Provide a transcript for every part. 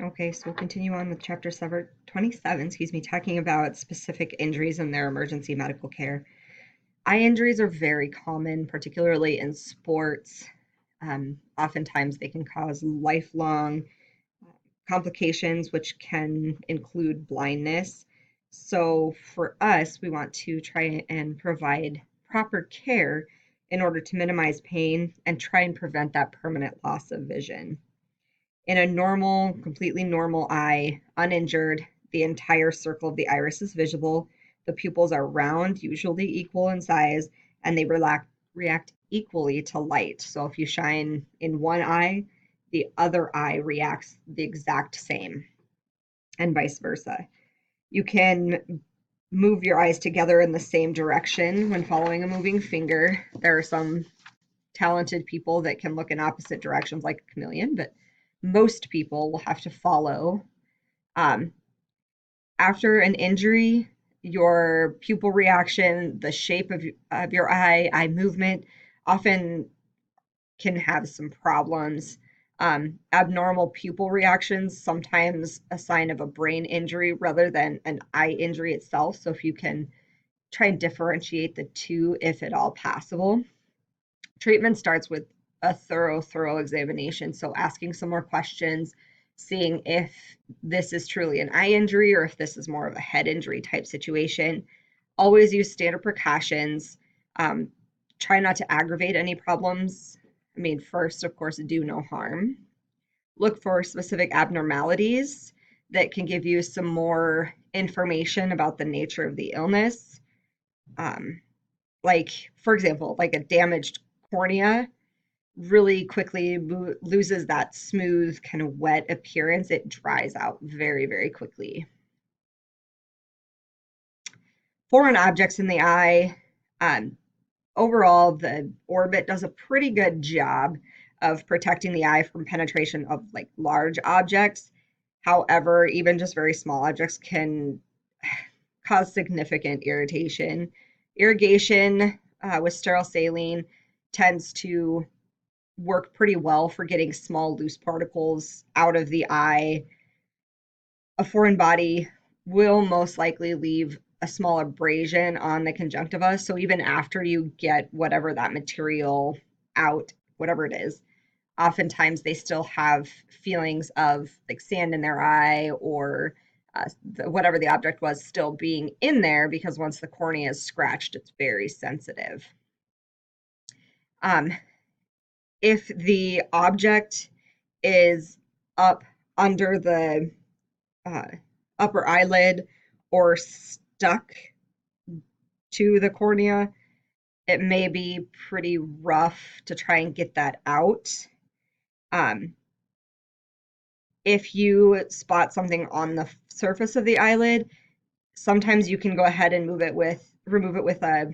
Okay, so we'll continue on with chapter 27, talking about specific injuries and their emergency medical care. Eye injuries are very common, particularly in sports. Oftentimes, they can cause lifelong complications, which can include blindness. So, for us, we want to try and provide proper care in order to minimize pain and try and prevent that permanent loss of vision. In a normal, completely normal eye, uninjured, the entire circle of the iris is visible. The pupils are round, usually equal in size, and they react equally to light. So if you shine in one eye, the other eye reacts the exact same, and vice versa. You can move your eyes together in the same direction when following a moving finger. There are some talented people that can look in opposite directions like a chameleon, but most people will have to follow. Um, After an injury, your pupil reaction, the shape of your eye movement often can have some problems. Abnormal pupil reactions, sometimes a sign of a brain injury rather than an eye injury itself. So if you can try and differentiate the two, if at all possible. Treatment starts with a thorough examination. So asking some more questions, seeing if this is truly an eye injury or if this is more of a head injury type situation. Always use standard precautions. Um, Try not to aggravate any problems. I mean, first, of course, do no harm. Look for specific abnormalities that can give you some more information about the nature of the illness. Um, like, for example, like a damaged cornea really quickly loses that smooth, kind of wet appearance. It dries out very quickly. Foreign objects in the eye, um, overall, the orbit does a pretty good job of protecting the eye from penetration of like large objects. However, even just very small objects can cause significant irritation. Irrigation with sterile saline tends to work pretty well for getting small loose particles out of the eye. A foreign body will most likely leave a small abrasion on the conjunctiva. So even after you get whatever that material out, whatever it is, oftentimes they still have feelings of like sand in their eye or whatever the object was still being in there because once the cornea is scratched, it's very sensitive. Um, if the object is up under the uh, upper eyelid or stuck to the cornea, it may be pretty rough to try and get that out. Um, if you spot something on the surface of the eyelid, sometimes you can go ahead and remove it with a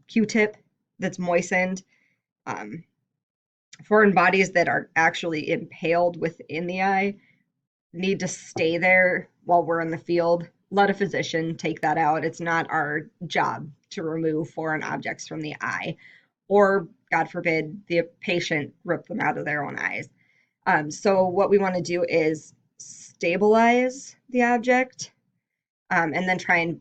Q-tip that's moistened. Um, Foreign bodies that are actually impaled within the eye need to stay there while we're in the field. Let a physician take that out. It's not our job to remove foreign objects from the eye, or God forbid, the patient rip them out of their own eyes. So what we want to do is stabilize the object and then try and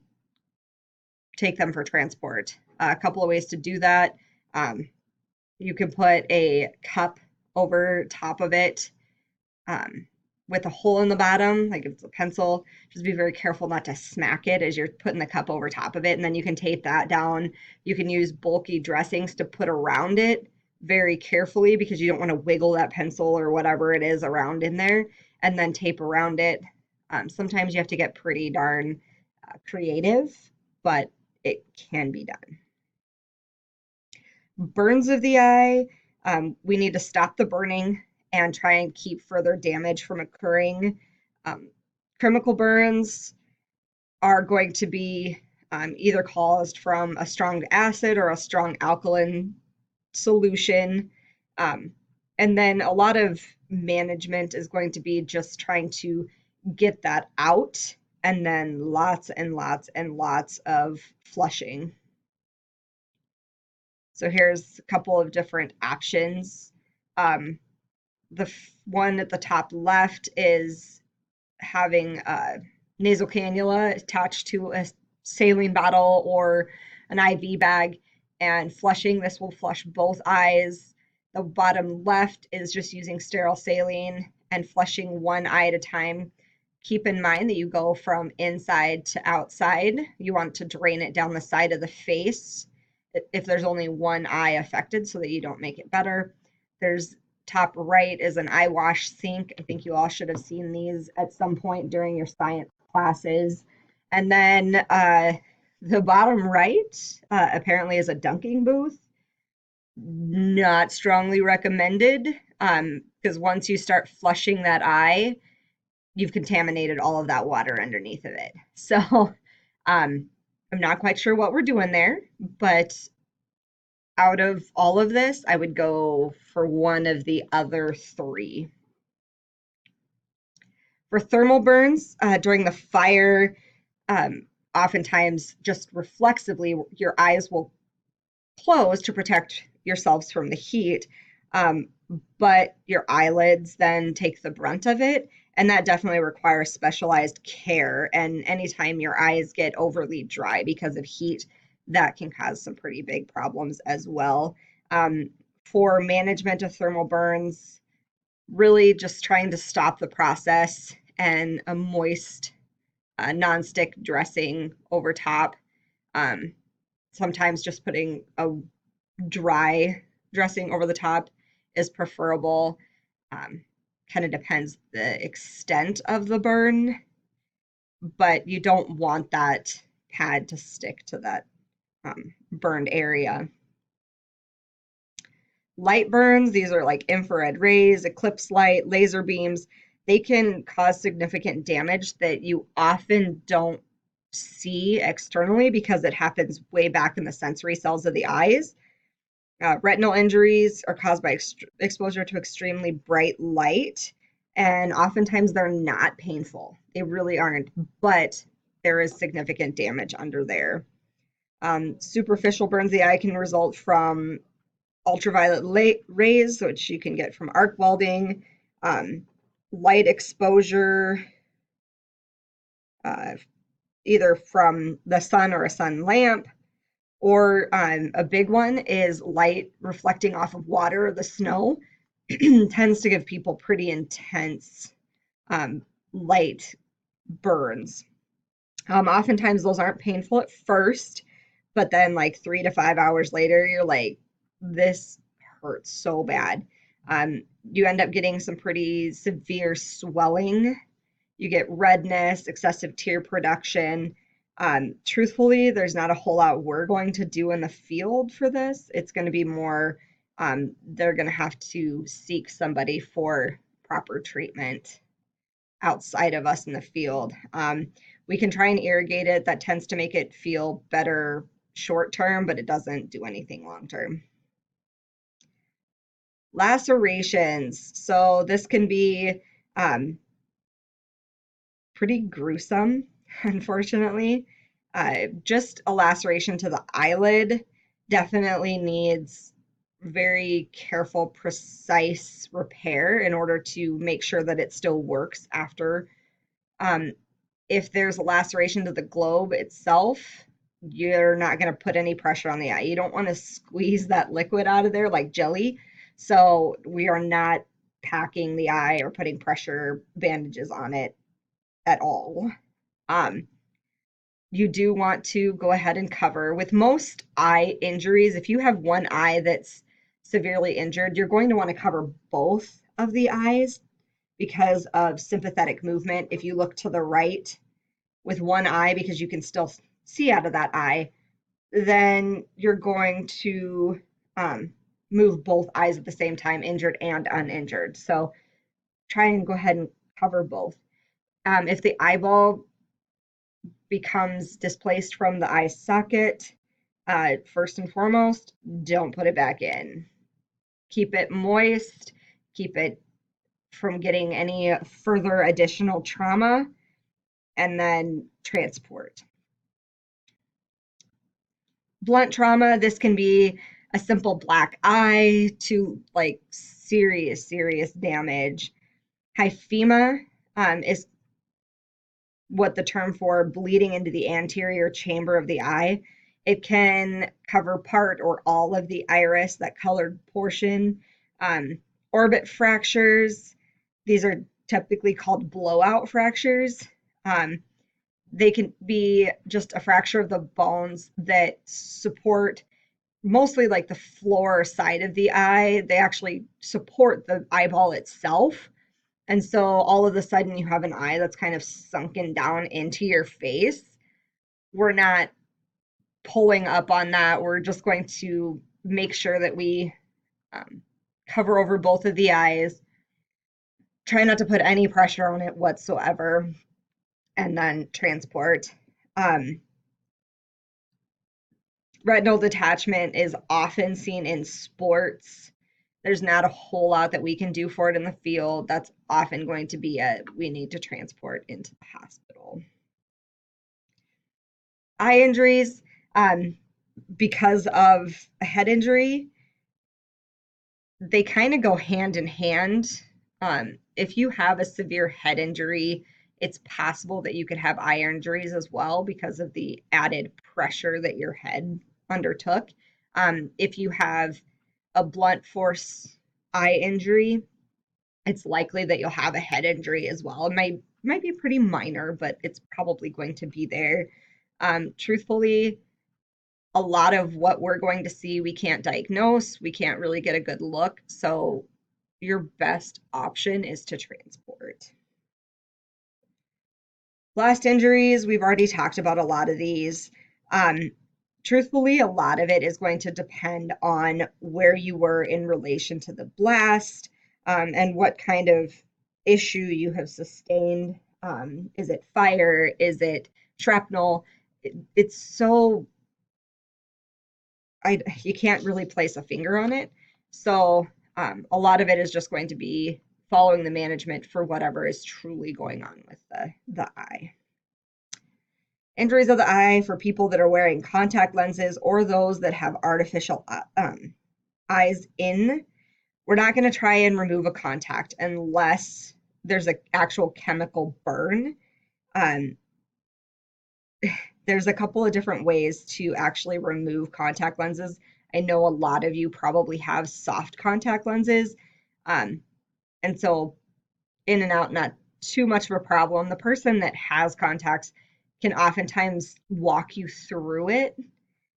take them for transport. A couple of ways to do that. You can put a cup over top of it um, with a hole in the bottom, like if it's a pencil. Just be very careful not to smack it as you're putting the cup over top of it. And then you can tape that down. You can use bulky dressings to put around it very carefully because you don't want to wiggle that pencil or whatever it is around in there and then tape around it. Sometimes you have to get pretty darn creative, but it can be done. Burns of the eye, we need to stop the burning and try and keep further damage from occurring. Chemical burns are going to be either caused from a strong acid or a strong alkaline solution. And then a lot of management is going to be just trying to get that out and then lots of flushing. So here's a couple of different options. Um, The one at the top left is having a nasal cannula attached to a saline bottle or an IV bag and flushing. This will flush both eyes. The bottom left is just using sterile saline and flushing one eye at a time. Keep in mind that you go from inside to outside. You want to drain it down the side of the face if there's only one eye affected so that you don't make it better. There's top right is an eye wash sink. I think you all should have seen these at some point during your science classes. And then the bottom right apparently is a dunking booth. Not strongly recommended because once you start flushing that eye, you've contaminated all of that water underneath of it. So I'm not quite sure what we're doing there, but out of all of this, I would go for one of the other three. For thermal burns during the fire, oftentimes just reflexively, your eyes will close to protect yourselves from the heat, but your eyelids then take the brunt of it. And that definitely requires specialized care. And anytime your eyes get overly dry because of heat, that can cause some pretty big problems as well. For management of thermal burns, really just trying to stop the process and a moist nonstick dressing over top. Sometimes just putting a dry dressing over the top is preferable. Kind of depends the extent of the burn, but you don't want that pad to stick to that burned area. Light burns, these are like infrared rays, eclipse light, laser beams. They can cause significant damage that you often don't see externally because it happens way back in the sensory cells of the eyes. Retinal injuries are caused by exposure to extremely bright light, and oftentimes they're not painful. They really aren't, but there is significant damage under there. Superficial burns of the eye can result from ultraviolet rays, which you can get from arc welding, light exposure, either from the sun or a sun lamp, or a big one is light reflecting off of water or the snow. Tends to give people pretty intense light burns. Oftentimes those aren't painful at first, but then like 3 to 5 hours later, you're like, this hurts so bad. You end up getting some pretty severe swelling. You get redness, excessive tear production. Truthfully, there's not a whole lot we're going to do in the field for this. It's going to be more, they're going to have to seek somebody for proper treatment outside of us in the field. We can try and irrigate it. That tends to make it feel better short term, but it doesn't do anything long term. Lacerations. So this can be pretty gruesome, unfortunately. Just a laceration to the eyelid definitely needs very careful, precise repair in order to make sure that it still works after. If there's a laceration to the globe itself, you're not going to put any pressure on the eye. You don't want to squeeze that liquid out of there like jelly. So we are not packing the eye or putting pressure bandages on it at all. You do want to go ahead and cover. With most eye injuries, if you have one eye that's severely injured, you're going to want to cover both of the eyes because of sympathetic movement. If you look to the right with one eye because you can still see out of that eye, then you're going to move both eyes at the same time, injured and uninjured. So try and go ahead and cover both. If the eyeball becomes displaced from the eye socket, first and foremost, don't put it back in. Keep it moist, keep it from getting any further additional trauma, and then transport. Blunt trauma, this can be a simple black eye to like serious, serious damage. Hyphema is what the term for bleeding into the anterior chamber of the eye. It can cover part or all of the iris, that colored portion. Orbit fractures, these are typically called blowout fractures. Um, they can be just a fracture of the bones that support mostly like the floor side of the eye. They actually support the eyeball itself. And so all of a sudden you have an eye that's kind of sunken down into your face. We're not pulling up on that. We're just going to make sure that we cover over both of the eyes, try not to put any pressure on it whatsoever, and then transport. Retinal detachment is often seen in sports. There's not a whole lot that we can do for it in the field. That's often going to be we need to transport into the hospital. Eye injuries, because of a head injury, they kind of go hand in hand. If you have a severe head injury, it's possible that you could have eye injuries as well because of the added pressure that your head undertook. If you have a blunt force eye injury, it's likely that you'll have a head injury as well. It might be pretty minor, but it's probably going to be there. Truthfully, a lot of what we're going to see, we can't diagnose, we can't really get a good look. So your best option is to transport. Blast injuries, we've already talked about a lot of these. Truthfully, a lot of it is going to depend on where you were in relation to the blast, and what kind of issue you have sustained. Is it fire? Is it shrapnel? It's so, you can't really place a finger on it. So a lot of it is just going to be following the management for whatever is truly going on with the eye. Injuries of the eye for people that are wearing contact lenses or those that have artificial eyes in. We're not going to try and remove a contact unless there's an actual chemical burn. There's a couple of different ways to actually remove contact lenses. I know a lot of you probably have soft contact lenses. And so in and out, not too much of a problem. The person that has contacts can oftentimes walk you through it.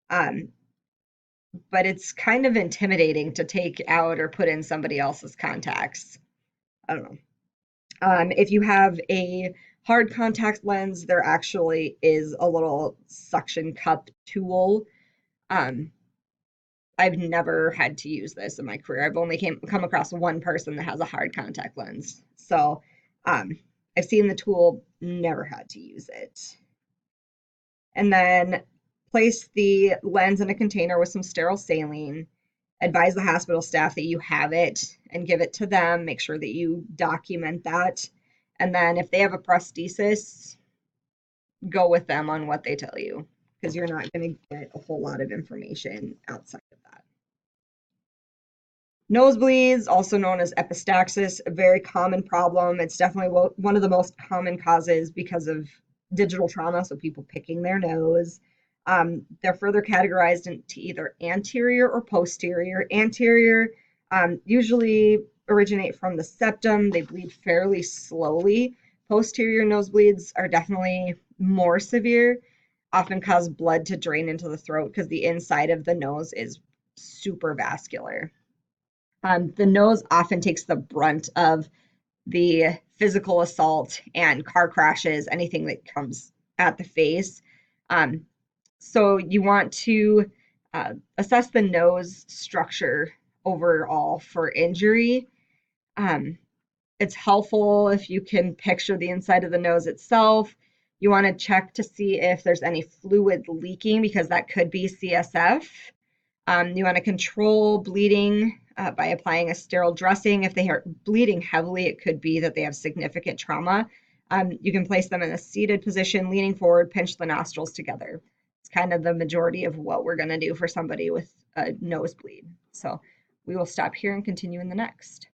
But it's kind of intimidating to take out or put in somebody else's contacts. I don't know. If you have a hard contact lens, there actually is a little suction cup tool. I've never had to use this in my career. I've only come across one person that has a hard contact lens. So I've seen the tool, never had to use it. And then place the lens in a container with some sterile saline. Advise the hospital staff that you have it and give it to them. Make sure that you document that. And then if they have a prosthesis, go with them on what they tell you, because you're not going to get a whole lot of information outside of that. Nosebleeds, also known as epistaxis, a very common problem. It's definitely one of the most common causes because of digital trauma, so people picking their nose. They're further categorized into either anterior or posterior. Anterior usually originate from the septum. They bleed fairly slowly. Posterior nosebleeds are definitely more severe, often cause blood to drain into the throat because the inside of the nose is super vascular. The nose often takes the brunt of the physical assault and car crashes, anything that comes at the face. So you want to assess the nose structure overall for injury. It's helpful if you can picture the inside of the nose itself. You want to check to see if there's any fluid leaking because that could be CSF. You want to control bleeding by applying a sterile dressing. If they are bleeding heavily, it could be that they have significant trauma. You can place them in a seated position, leaning forward, pinch the nostrils together. It's kind of the majority of what we're going to do for somebody with a nosebleed. So We will stop here and continue in the next.